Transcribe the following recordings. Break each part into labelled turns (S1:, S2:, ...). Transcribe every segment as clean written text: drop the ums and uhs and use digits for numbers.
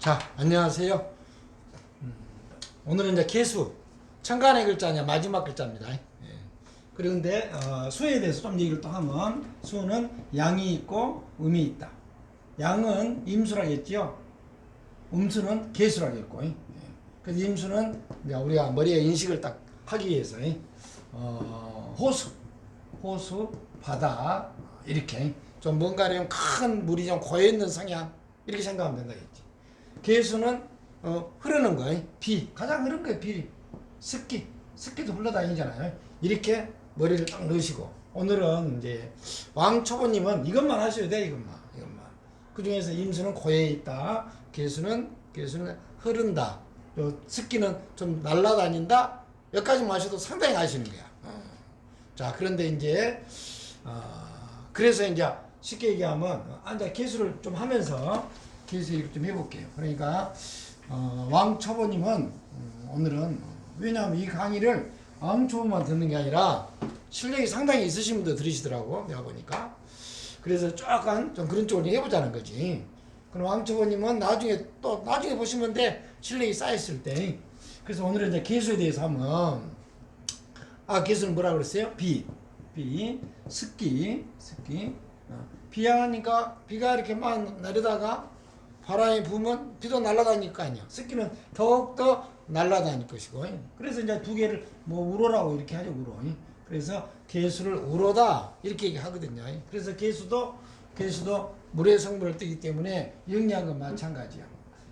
S1: 자, 안녕하세요. 오늘은 이제 개수, 천간의 글자냐 마지막 글자입니다. 예. 그런데 수에 대해서 좀 얘기를 또 하면 수는 양이 있고 음이 있다. 양은 임수라겠죠. 음수는 개수라겠고. 예. 그래서 임수는 이제 우리가 머리에 인식을 딱 하기 위해서 호수, 바다 이렇게 좀 뭔가 큰 물이 좀 고여 있는 성향 이렇게 생각하면 된다겠지. 개수는 흐르는 거, 비, 가장 흐른 게 비, 습기도 흘러다니잖아요. 이렇게 머리를 딱 넣으시고 오늘은 이제 왕초보님은 이것만 하셔야 돼, 이것만. 그 중에서 임수는 고여 있다, 개수는 흐른다, 습기는 좀 날아다닌다. 여기까지만 하셔도 상당히 아시는 거야. 자, 그런데 이제 그래서 이제 쉽게 얘기하면 앉아 개수를 좀 하면서 개수 얘기를 좀 해볼게요. 그러니까 왕초보님은 오늘은 왜냐하면 이 강의를 왕초보만 듣는 게 아니라 실력이 상당히 있으신 분도 들으시더라고, 내가 보니까. 그래서 약간 좀 그런 쪽으로 해보자는 거지. 그럼 왕초보님은 나중에 보시면 돼, 실력이 쌓였을 때. 그래서 오늘은 이제 개수에 대해서 하면 개수는 뭐라 그랬어요? 비, 습기. 비하니까 비가 이렇게 막 내리다가 바람이 부으면 비도 날아다닐 거 아니야. 습기는 더욱더 날아다닐 것이고. 그래서 이제 두 개를 우로라고 이렇게 하죠, 우로. 그래서 개수를 우로다 이렇게 얘기하거든요. 그래서 개수도 물의 성분을 띠기 때문에 영리한 건 마찬가지야.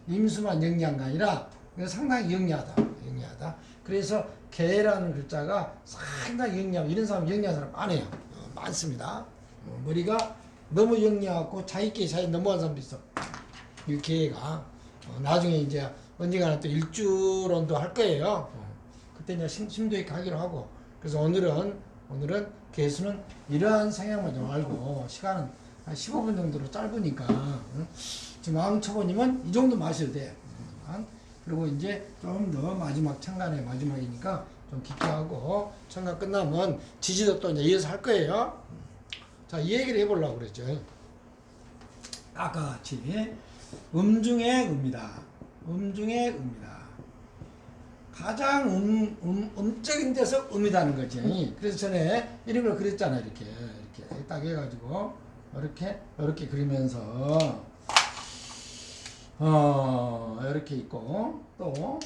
S1: 임수만 영리한 게 아니라 상당히 영리하다. 그래서 개라는 글자가 상당히 영리하고, 이런 사람 영리한 사람 많아요. 많습니다. 머리가 너무 영리하고 자기 넘어간 사람도 있어. 이 개가 나중에 이제 언젠가는 또 일주론도 할 거예요. 그때 이제 심도 있게 하기로 하고. 그래서 오늘은 개수는 이러한 성향만 좀 알고, 시간은 한 15분 정도로 짧으니까 지금 왕초보님은 이 정도 마셔도 돼. 그리고 이제 좀 더 마지막 천간의 마지막이니까 좀 깊게 하고, 천간 끝나면 지지도 또 이제 이어서 할 거예요. 자, 이 얘기를 해보려고 그랬죠. 아까 같이 중에 음이다. 가장 음적인 데서 음이다는 거지. 그래서 전에 이런 걸 그렸잖아. 이렇게 딱 해가지고 이렇게 그리면서 이렇게 있고, 또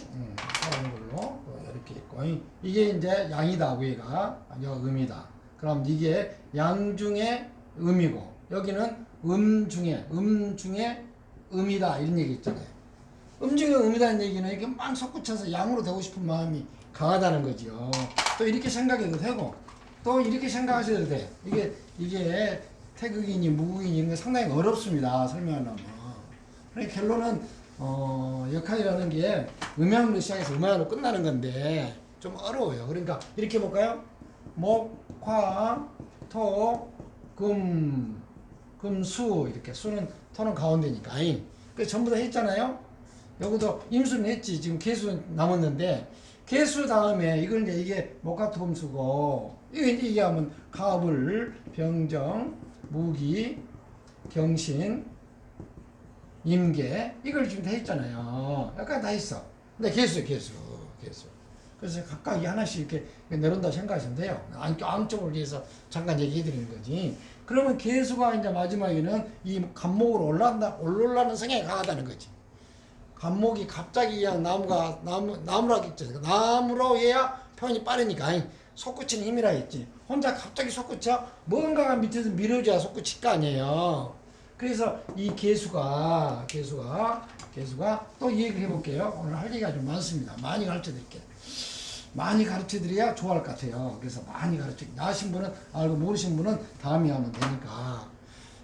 S1: 다른 걸로 또 이렇게 있고. 이게 이제 양이다, 위가 음이다. 그럼 이게 양 중에 음이고, 여기는 음 중에 음이다, 이런 얘기 있잖아요. 중에 음이다는 얘기는 이렇게 막 솟구쳐서 양으로 되고 싶은 마음이 강하다는 거죠. 또 이렇게 생각해도 되고, 또 이렇게 생각하셔도 돼. 이게 태극이니 무극이니 이런 게 상당히 어렵습니다, 설명하려면. 그러니까 결론은 역할이라는 게 음양으로 시작해서 음양으로 끝나는 건데 좀 어려워요. 그러니까 이렇게 볼까요? 목, 화, 토, 금, 수. 이렇게 수는 토는 가운데니까. 그래서 전부 다 했잖아요. 여기도 임수는 했지. 지금 개수 남았는데, 개수 다음에 이걸 이게 목화토금수고, 이게 하면 가불, 병정, 무기, 경신, 임계, 이걸 지금 다 했잖아요. 약간 다 했어. 근데 개수. 그래서 각각 하나씩 이렇게 내려온다고 생각하시면 돼요. 암쪽을 위해서 잠깐 얘기해 드리는 거지. 그러면 개수가 이제 마지막에는 이 간목으로 올라가는 성향이 강하다는 거지. 간목이 갑자기 그냥 나무라 했죠. 나무로 해야 표현이 빠르니까. 솟구치는 힘이라 했지. 혼자 갑자기 솟구쳐? 뭔가가 밑에서 밀어줘야 솟구칠 거 아니에요. 그래서 이 개수가 또 이 얘기를 해볼게요. 오늘 할 얘기가 좀 많습니다. 많이 가르쳐 드릴게요. 많이 가르쳐 드려야 좋아할 것 같아요. 그래서 많이 가르쳐. 아신 분은 알고 모르신 분은 다음에 하면 되니까.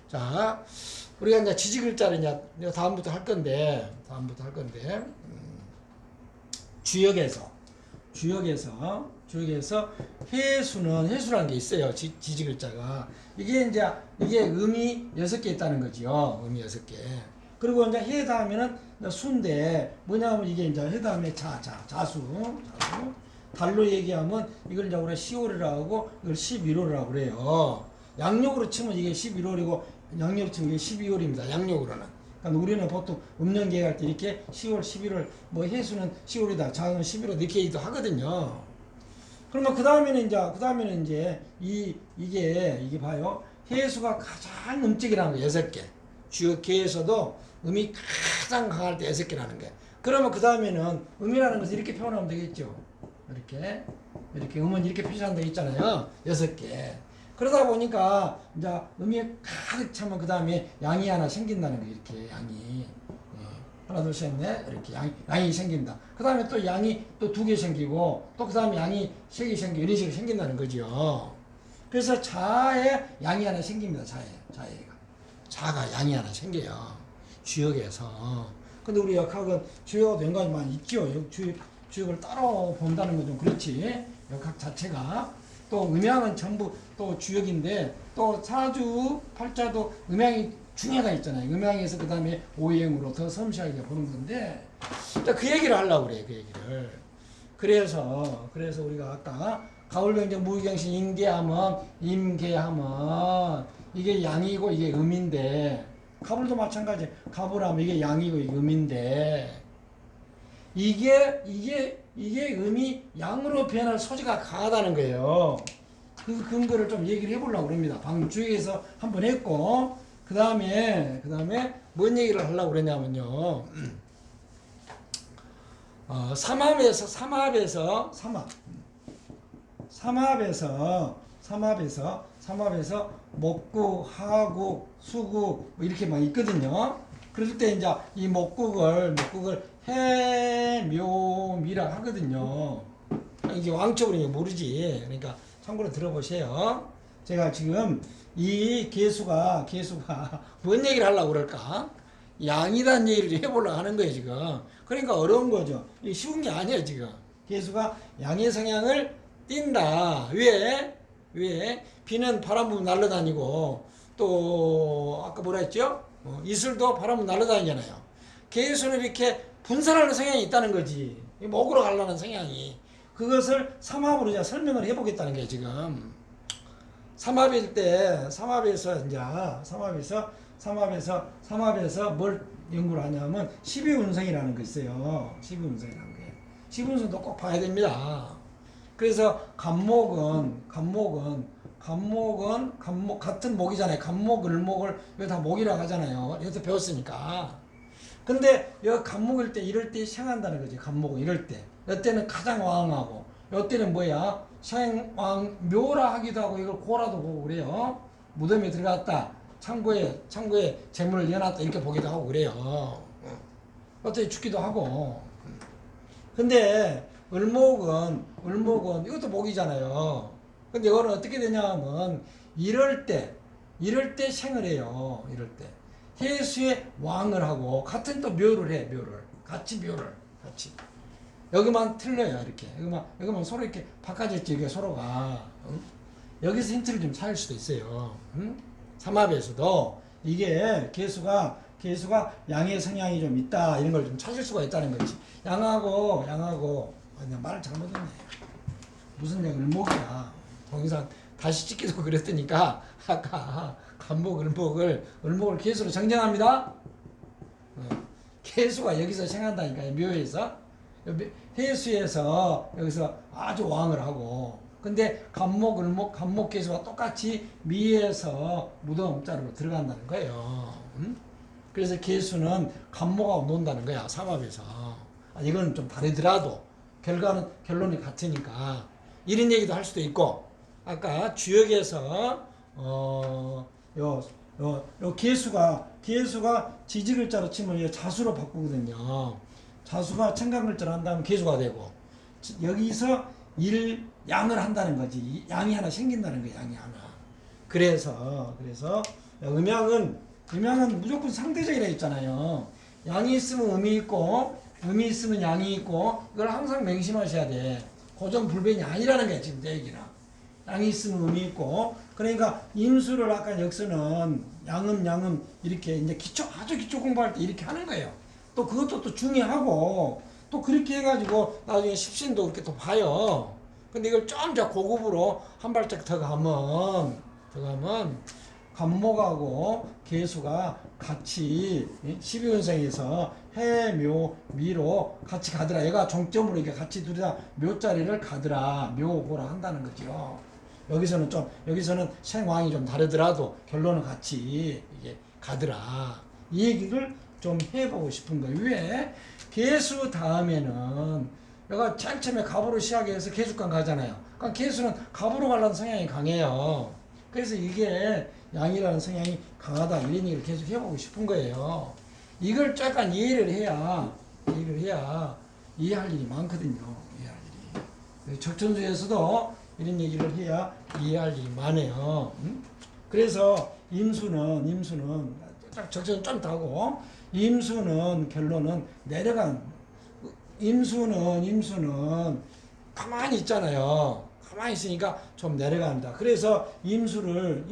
S1: 자, 우리가 이제 지지글자를 이제 다음부터 할 건데, 주역에서 해수라는 게 있어요. 지지글자가. 이게 음이 6개 있다는 거지요. 음이 6개. 그리고 이제 해 다음에는 수인데, 뭐냐면 이게 이제 해 다음에 자수. 달로 얘기하면 이걸 이제 우리가 10월이라고 하고, 이걸 11월이라고 그래요. 양력으로 치면 이게 11월이고, 양력으로 치면 이게 12월입니다. 양력으로는. 그러니까 우리는 보통 음력 계획할 때 이렇게 10월, 11월, 뭐 해수는 10월이다, 장은 11월 이렇게 얘기도 하거든요. 그러면 그 다음에는 이제 이게 봐요. 해수가 가장 음적이라는 거 6개. 주요 계에서도 음이 가장 강할 때 6개라는 거예요. 그러면 그 다음에는 음이라는 것을 이렇게 표현하면 되겠죠. 이렇게 음은 이렇게 표시한다 있잖아요. 6개. 그러다 보니까 이제 음이 가득 차면 그 다음에 양이 하나 생긴다는 거예요. 이렇게 양이. 하나, 둘, 셋, 넷 이렇게 양이 생긴다. 그 다음에 또 양이 또 2개 생기고 또 그 다음에 양이 3개 생기고 이런 식으로 생긴다는 거죠. 그래서 자에 양이 하나 생깁니다. 자가 양이 하나 생겨요. 주역에서. 근데 우리 역학은 주역하고 연관이 많이 있죠. 주역을 따로 본다는 건 좀 그렇지. 역학 자체가. 또 음양은 전부 또 주역인데 또 사주, 팔자도 음양이 중요하다 있잖아요. 음양에서 그 다음에 오행으로 더 섬세하게 보는 건데 그 얘기를 하려고 그래요. 그 얘기를. 그래서 우리가 아까 가을경정 무의경신 임계하면 이게 양이고 이게 음인데 가불도 마찬가지. 가불하면 이게 양이고 이게 음인데 이게 음이 양으로 변할 소지가 강하다는 거예요. 그 근거를 좀 얘기를 해보려고 합니다. 방금 주위에서 한번 했고 그 다음에 뭔 얘기를 하려고 그러냐면요. 삼합에서 목국, 하국, 수국 뭐 이렇게 막 있거든요. 그럴 때 이제 이 목국을 해묘미라 하거든요. 이게 왕초보는 모르지. 그러니까 참고로 들어보세요. 제가 지금 이 개수가 뭔 얘기를 하려고 그럴까? 양이란 얘기를 해보려고 하는 거예요, 지금. 그러니까 어려운 거죠. 이게 쉬운 게 아니에요, 지금. 개수가 양의 성향을 띈다. 왜? 비는 바람 부면 날아다니고, 또, 아까 뭐라 했죠? 이슬도 바람 부면 날아다니잖아요. 개수는 이렇게 분산하는 성향이 있다는 거지. 목으로 가려는 성향이. 그것을 삼합으로 이제 설명을 해보겠다는 게 지금. 삼합에서 뭘 연구를 하냐면 12운성이라는 거 있어요. 12운성이라는 거예요. 12운성도 꼭 봐야 됩니다. 그래서 간목 같은 목이잖아요. 간목, 을목을 이거 다 목이라고 하잖아요. 여기서 배웠으니까. 근데 여기 간목일 때 이럴 때 생한다는 거지. 간목은 이럴 때. 이때는 가장 왕하고 이때는 뭐야? 생왕 묘라 하기도 하고 이걸 고라도 보고 그래요. 무덤에 들어갔다. 창고에 재물을 내놨다 이렇게 보기도 하고 그래요. 어떻게 죽기도 하고. 근데 을목은 이것도 목이잖아요. 근데 이거는 어떻게 되냐면 이럴 때 생을 해요. 이럴 때 해수의 왕을 하고 같은 또 묘를 해. 같이. 여기만 틀려요. 이렇게 여기만 서로 이렇게 바꿔졌지. 이게 서로가 여기서 힌트를 좀 찾을 수도 있어요. 삼합에서도 이게 개수가 양의 성향이 좀 있다 이런 걸 좀 찾을 수가 있다는 거지. 양하고 말을 잘못했네. 무슨 양 을목이야. 동영상 다시 찍기도 그랬으니까 아까 간목 을목을 개수로 정정합니다. 개수가 여기서 생한다니까요. 묘에서 해수에서 여기서 아주 왕을 하고 근데 간목 개수가 똑같이 미에서 무덤자로 들어간다는 거예요. 그래서 개수는 간목하고 논다는 거야. 삼합에서. 이건 좀 다르더라도 결론이 같으니까 이런 얘기도 할 수도 있고 아까 주역에서 요 개수가 지지글자로 치면 자수로 바꾸거든요. 자수가 청강글자로 한다면 개수가 되고 여기서 양을 한다는 거지. 양이 하나 생긴다는 거야. 양이 하나. 그래서 음양은 무조건 상대적이라 했잖아요. 양이 있으면 음이 있고 음이 있으면 양이 있고 이걸 항상 맹심하셔야 돼. 고정불변이 아니라는 거야. 지금 내 얘기는. 양이 있으면 음이 있고 그러니까 임수를 아까 역서는 양음 이렇게 이제 아주 기초 공부할 때 이렇게 하는 거예요. 또 그것도 또 중요하고 또 그렇게 해가지고 나중에 십신도 그렇게 또 봐요. 근데 이걸 좀 더 고급으로 한 발짝 더 가면 간목하고 개수가 같이 12운생에서 해, 묘, 미로 같이 가더라. 얘가 종점으로 이렇게 같이 둘이 다 묘자리를 가더라. 묘고라 한다는 거죠. 여기서는 생황이 좀 다르더라도 결론은 같이 이게 가더라. 이 얘기를 좀 해보고 싶은 거예요. 왜? 개수 다음에는 얘가 제일 처음에 갑으로 시작해서 개수관 가잖아요. 그러니까 개수는 갑으로 가려는 성향이 강해요. 그래서 이게 양이라는 성향이 강하다 이런 얘기를 계속 해보고 싶은 거예요. 이걸 약간 이해를 해야 이해할 일이 많거든요. 이해할 일이. 적천수에서도 이런 얘기를 해야 이해할 일이 많아요. 그래서 임수는 적천 좀 타고 임수는 결론은 내려간 임수는 가만히 있잖아요. 가만히 있으니까 좀 내려간다. 그래서 임수를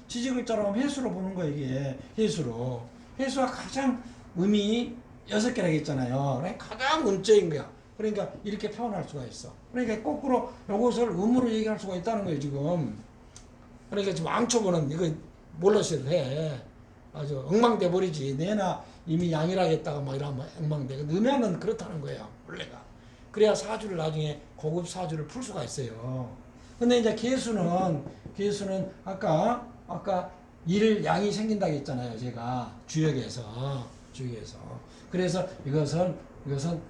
S1: 지지글자로 하면 해수로 보는 거예요. 이게 해수로. 해수가 가장 음이 6개라고 했잖아요. 가장 음적인 거야. 그러니까 이렇게 표현할 수가 있어. 그러니까 거꾸로 이것을 음으로 얘기할 수가 있다는 거예요. 지금. 그러니까 지금 앙초보는 이거 몰라서 해. 아주 엉망돼 버리지. 내나 이미 양이라겠다가 막 이러면 엉망돼. 음양은 그렇다는 거예요. 원래가. 그래야 사주를 나중에 고급 사주를 풀 수가 있어요. 근데 이제 개수는 아까 양이 생긴다고 했잖아요. 제가 주역에서. 그래서 이것은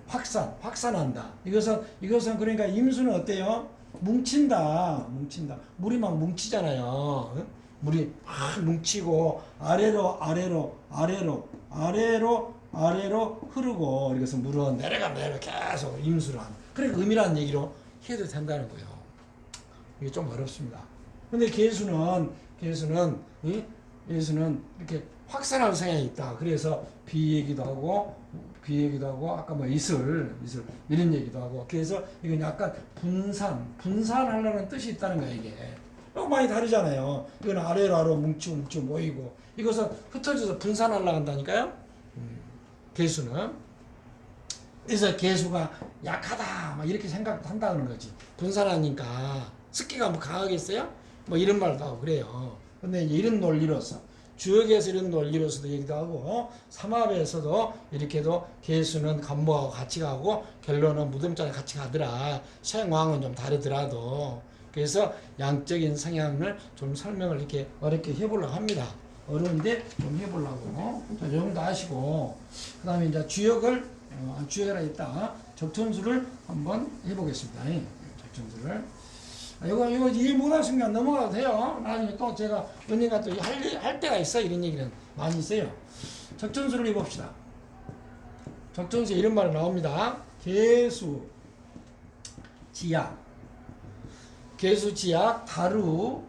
S1: 확산한다. 이것은 그러니까 임수는 어때요? 뭉친다. 물이 막 뭉치잖아요. 물이 막 뭉치고 아래로 흐르고 이것은 물은 내려가 계속 임수를 하는. 그러니까 음이라는 얘기로 해도 된다는 거예요. 이게 좀 어렵습니다. 근데 개수는 이렇게 확산하는 성향이 있다. 그래서 비 얘기도 하고 아까 뭐 이슬 이런 얘기도 하고. 그래서 이건 약간 분산하려는 뜻이 있다는 거예요. 이게 너무 많이 다르잖아요. 이건 아래로 뭉치고 모이고, 이것은 흩어져서 분산하려고 한다니까요. 개수는. 그래서 개수가 약하다 막 이렇게 생각한다는 거지. 분산하니까 습기가 뭐 강하겠어요? 뭐 이런 말도 하고 그래요. 근데 이런 논리로서 주역에서 이런 논리로서도 얘기도 하고 삼합에서도 이렇게도 개수는 간목하고 같이 가고 결론은 무덤자리 같이 가더라. 생황은 좀 다르더라도. 그래서 양적인 성향을 좀 설명을 이렇게 어렵게 해보려고 합니다. 어려운데 좀 해보려고. 자, 이 정도 아시고, 그 다음에 이제 주역이라 했다. 적천수를 한번 해보겠습니다. 적천수를. 이거 이해 못하시는 건 넘어가도 돼요. 나중에 또 제가 언젠가 또 할 때가 있어. 이런 얘기는 많이 있어요. 적천수를 해봅시다. 적천수에 이런 말이 나옵니다. 개수, 지약, 다루,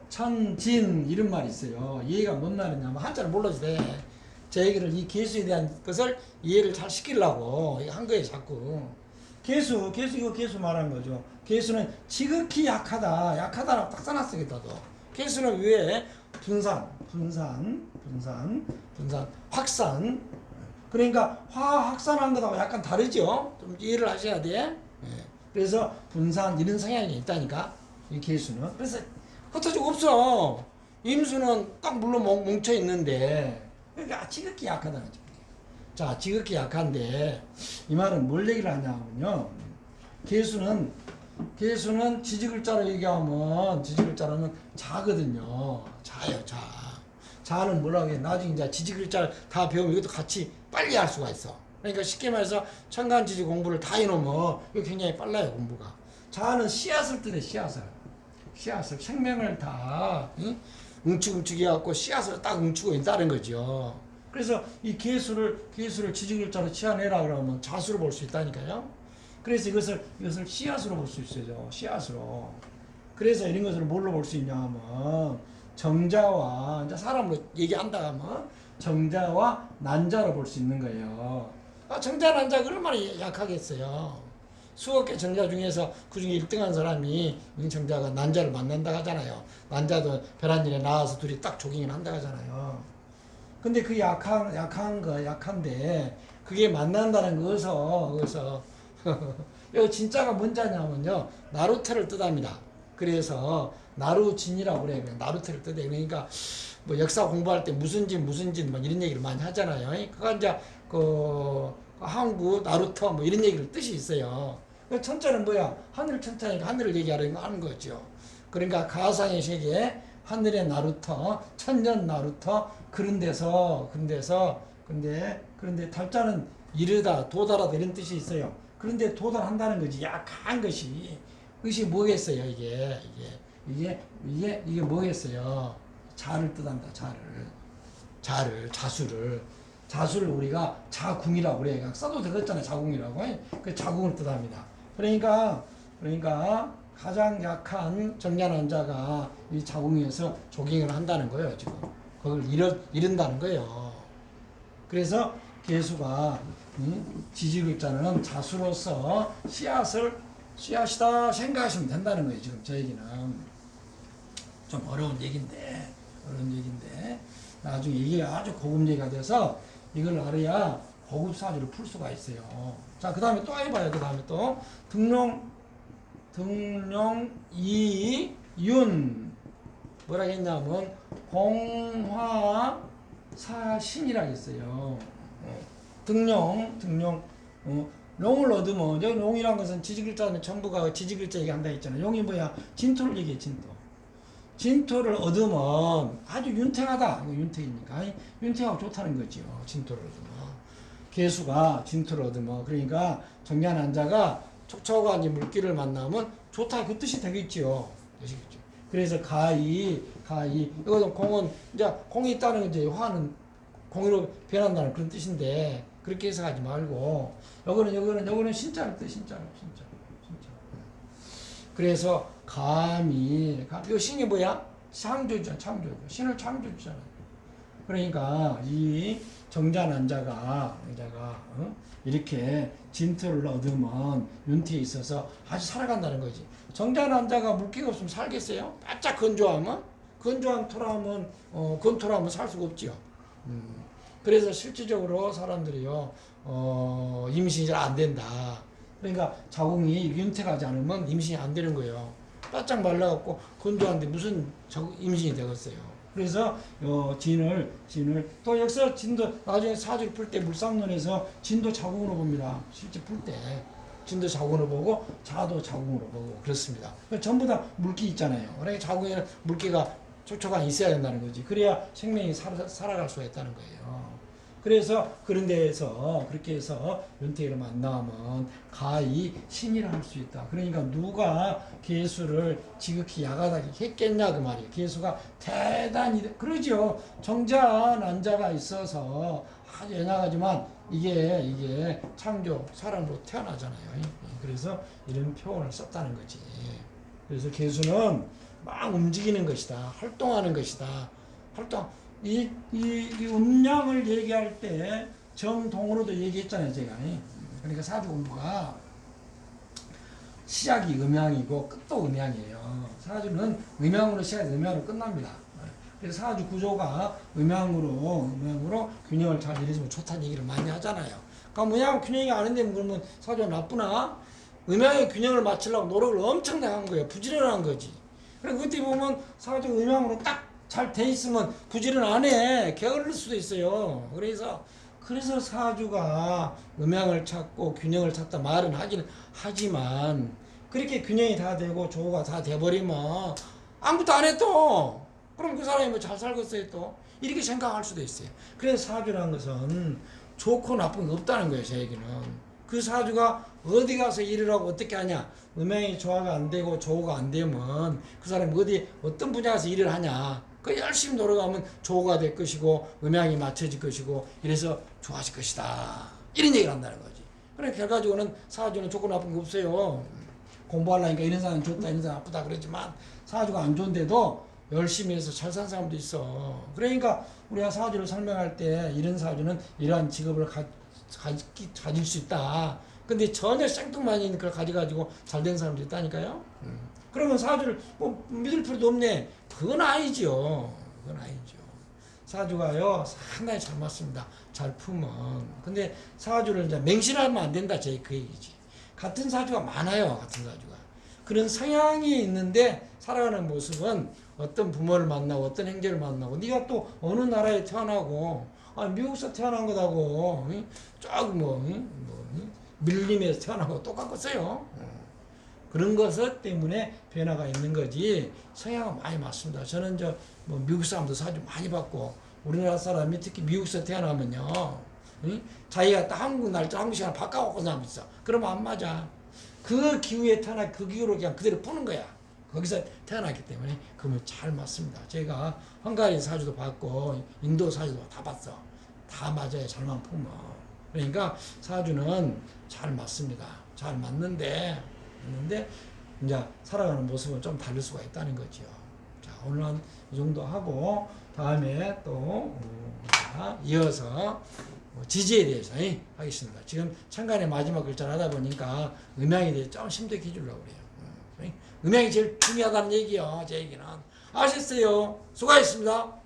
S1: 천진 이런 말이 있어요. 이해가 뭔 말이냐면 한자를 몰라도 돼. 제 얘기를 이 개수에 대한 것을 이해를 잘 시키려고 한 거예요. 자꾸. 개수 이거 개수 말하는 거죠. 개수는 지극히 약하다라고 딱 써놨어. 여기다도. 개수는 위에 분산, 확산. 그러니까 확산한 것하고 약간 다르죠. 좀 이해를 하셔야 돼. 그래서 분산 이런 성향이 있다니까. 이 개수는. 그래서 흩어지고 없어. 임수는 딱 물로 뭉쳐 있는데, 그러니까 지극히 약하다는 거죠. 자, 지극히 약한데 이 말은 뭘 얘기를 하냐면요. 개수는 지지글자로 얘기하면 자거든요. 자예요, 자. 자는 뭐라고 해? 나중에 이제 지지글자를 다 배우면 이것도 같이 빨리 할 수가 있어. 그러니까 쉽게 말해서 천간지지 공부를 다 해놓으면 이거 굉장히 빨라요, 공부가. 자는 씨앗을 뜨네, 씨앗을. 생명을 다 뭉치뭉치게 해갖고 씨앗을 딱 뭉치고 있다는 거죠. 그래서 이 개수를 지지글자로 치환해라 그러면 자수로 볼 수 있다니까요. 그래서 이것을 씨앗으로 볼 수 있어요. 씨앗으로. 그래서 이런 것을 뭘로 볼 수 있냐 하면 정자와, 이제 사람으로 얘기한다 하면 정자와 난자로 볼 수 있는 거예요. 정자, 난자가 얼마나 약하겠어요. 수억 개 정자 중에서 그 중에 1등한 사람이 정자가 난자를 만난다 하잖아요. 난자도 벼란일에 나와서 둘이 딱 조깅을 한다 하잖아요. 근데 그 약한데 그게 만난다는 거에서 이거 진짜가 뭔지 아냐면요, 나루테를 뜻합니다. 그래서 나루진이라고 그래요. 나루토를 뜻해. 그러니까 뭐 역사 공부할 때 무슨 진 뭐 이런 얘기를 많이 하잖아요. 그가 이제 그 항구 나루토 뭐 이런 얘기를 뜻이 있어요. 그 천자는 뭐야? 하늘 천자니까 하늘을 얘기하는 거죠. 그러니까 가상의 세계, 하늘의 나루터, 천년 나루터 그런데 달자는 이르다, 도달하다 이런 뜻이 있어요. 그런데 도달한다는 거지. 약한 것이 뭐겠어요? 이게 뭐겠어요? 자를 뜻한다. 자수를 우리가 자궁이라고 그래. 써도 되겠잖아요. 자궁이라고. 그 자궁을 뜻합니다. 그러니까 가장 약한 정년한 자가 이 자궁에서 조깅을 한다는 거예요. 지금 그걸 잃은다는 거예요. 그래서 개수가 지지글자는 자수로서 씨앗이다 생각하시면 된다는 거예요. 지금 저 얘기는 좀 어려운 얘기인데 나중에 이게 아주 고급 얘기가 돼서 이걸 알아야 고급 사주를 풀 수가 있어요. 자, 그 다음에 또 해봐요. 그 다음에 또 등룡 이윤 뭐라 했냐면 공화사신이라고 했어요. 등룡 용을 얻으면 여기 용이란 것은 지지글자는 전부가 지지글자 얘기한다 했잖아요. 용이 뭐야? 진토를 얘기해. 진토를 얻으면 아주 윤택하다. 윤택이니까 윤택하고 좋다는 거지요. 진토를 얻으면 개수가 진토를 얻으면 그러니까 정년한 자가 촉촉한 이제 물기를 만나면 좋다 그 뜻이 되겠지요. 그래서 가히 이것은 공은 이제 공이 있다는 이제 화는 공으로 변한다는 그런 뜻인데 그렇게 해석하지 말고 요거는 신자를 뜻 신자. 그래서 감히 이 신이 뭐야? 창조죠. 신을 창조주잖아요. 그러니까 이 정자난 자가 이렇게 진토를 얻으면 윤티에 있어서 아주 살아간다는 거지. 정자난 자가 물기가 없으면 살겠어요? 바짝 건조한 토라면 건토라면 살 수가 없지요. 그래서 실질적으로 사람들이요 임신이 잘 안 된다. 그러니까 자궁이 윤택하지 않으면 임신이 안 되는 거예요. 바짝 말라갖고 건조한데 무슨 임신이 되겠어요. 그래서 진을 또 여기서 진도 나중에 사주를 풀 때 물상론에서 진도 자궁으로 봅니다. 실제 풀 때 진도 자궁으로 보고 자도 자궁으로 보고 그렇습니다. 전부 다 물기 있잖아요. 그러니까 자궁에는 물기가 촉촉한 있어야 된다는 거지. 그래야 생명이 살아갈 수가 있다는 거예요. 그래서 그런 데에서 그렇게 해서 윤택을 만나면 가히 신이라 할 수 있다. 그러니까 누가 개수를 지극히 야간하게 했겠냐 그 말이에요. 개수가 대단히 그러죠. 정자 난자가 있어서 아주 연약하지만 이게 창조 사람으로 태어나잖아요. 그래서 이런 표현을 썼다는 거지. 그래서 개수는 막 움직이는 것이다. 활동하는 것이다. 이 음양을 얘기할 때 정동으로도 얘기했잖아요, 제가. 그러니까 사주 공부가 시작이 음양이고 끝도 음양이에요. 사주는 음양으로 시작해서 음양으로 끝납니다. 그래서 사주 구조가 음양으로 균형을 잘 이루어지면 좋다는 얘기를 많이 하잖아요. 그러니까 음양 균형이 아닌데 그러면 사주가 나쁘나? 음양의 균형을 맞추려고 노력을 엄청나게 한 거예요. 부지런한 거지. 그리고 그때 보면 사주 음양으로 딱 잘 돼 있으면 부지런 안 해. 게을릴 수도 있어요. 그래서 사주가 음양을 찾고 균형을 찾다 말은 하긴 하지만 그렇게 균형이 다 되고 조가 다 돼버리면 아무것도 안 해 또. 그럼 그 사람이 뭐 잘 살겠어요 또. 이렇게 생각할 수도 있어요. 그래서 사주라는 것은 좋고 나쁜 게 없다는 거예요. 제 얘기는. 그 사주가 어디 가서 일을 하고 어떻게 하냐. 음양이 조화가 안 되고 조가 안 되면 그 사람이 어떤 분야에서 일을 하냐. 그 열심히 노력하면 조가 될 것이고 음양이 맞춰질 것이고 이래서 좋아질 것이다. 이런 얘기를 한다는 거지. 그래 결과적으로는 사주는 좋고 나쁜 게 없어요. 공부하려니까 이런 사람은 좋다 이런 사람은 나쁘다 그러지만 사주가 안 좋은데도 열심히 해서 잘 산 사람도 있어. 그러니까 우리가 사주를 설명할 때 이런 사주는 이러한 직업을 가질 수 있다. 근데 전혀 생뚱맞은 걸 가져가지고 잘 된 사람도 있다니까요. 그러면 사주를 뭐 믿을 필요도 없네. 그건 아니죠. 사주가요 상당히 잘 맞습니다. 잘 풀면. 근데 사주를 이제 맹신하면 안 된다. 그 얘기지. 같은 사주가 많아요. 같은 사주가. 그런 성향이 있는데 살아가는 모습은 어떤 부모를 만나고 어떤 형제를 만나고 네가 또 어느 나라에 태어나고 미국에서 태어난 거다고 조금 밀림에서 태어난 거 똑같겠어요. 그런 것을 때문에 변화가 있는 거지 성향은 많이 맞습니다. 저는 뭐 미국 사람도 사주 많이 받고 우리나라 사람이 특히 미국에서 태어나면요 자기가 딱 한국 날짜 한국 시간 바꿔갖고 사람 있어. 그러면 안 맞아. 그 기후에 태어나 그 기후로 그냥 그대로 푸는 거야. 거기서 태어났기 때문에 그러면 잘 맞습니다. 제가 헝가리 사주도 받고 인도 사주도 다 봤어. 다 맞아요. 잘만 풀면. 그러니까 사주는 잘 맞습니다. 잘 맞는데 이제 살아가는 모습은 좀 다를 수가 있다는 거죠. 자, 오늘은 이 정도 하고 다음에 또 이어서 지지에 대해서 하겠습니다. 지금 천간의 마지막 글자를 하다 보니까 음양에 대해서 좀 심도해 주려고 그래요. 음양이 제일 중요하다는 얘기요. 제 얘기는. 아셨어요? 수고하셨습니다.